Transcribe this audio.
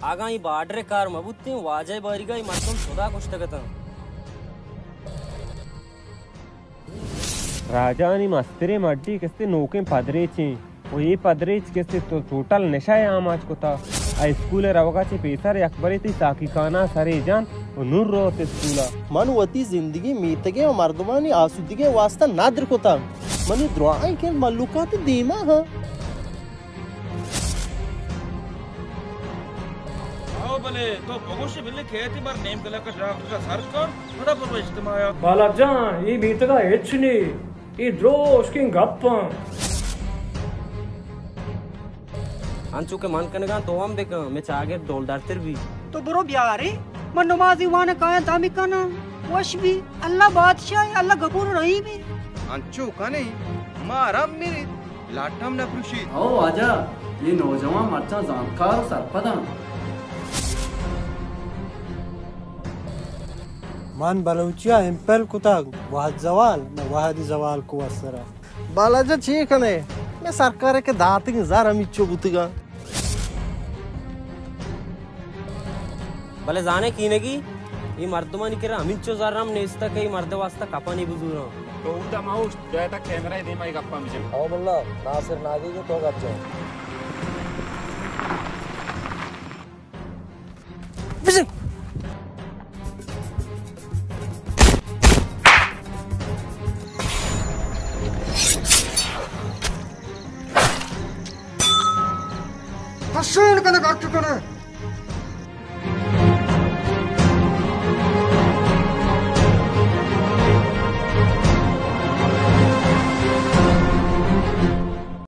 आगा ही बाड्रे car मबुत्ते वाजय बारिगा ही मर्तम सोदा कुष्टगता Rajani मस्तरे muddy किस्ते नोके पदरेची वो ये पदरेच किस्ते तो टोटल नशा है आमाज को था आ स्कूल रवगा चे पेसर अकबरी थी साकिकाना सरे जान और नूर रोते स्कूला मन वती जिंदगी मीतगे और मर्दमानी आसुदगी वास्ता नादर को था मनी दुआएं के मल्लुकात दीमा हाँ बले तो बगोशी बिल्ले खेती बार नेम कला का शाख का सर कर बड़ा पर इस्तेमाल बालाजान ये बीतगा एचनी ये द्रोश की गप्पा अंचू के मन कनेगा तो हम बेका मैं चागे डोलदार तेर भी तो बरो ब्यारे मन नमाजी वाने काया दामिकाना वश भी अल्लाह बादशाह अल्लाह गफूर रहीम भी अंचू कने मारा मेरे लाटम न खुशी आओ आजा ये नौजवान मर्चा जानकार सरपदा मन बलूचिया एम्पल कुताग वाहद जवाल न वाहद जवाल को असरा बालाजा ठीक है मैं सरकार के दात के जार अमिचो बुतगा भले जाने कीने की ये मर्दमा निकरा अमिचो जाराम नेस्ता कई मर्द वास्ता कपानी बुजुरा तो उदा माउस डेटा कैमरा दे माई गप्पा मिजे आओ बल्ला नासिर नादी को तो गप जाओ बिसे हसन कने कर चुके ने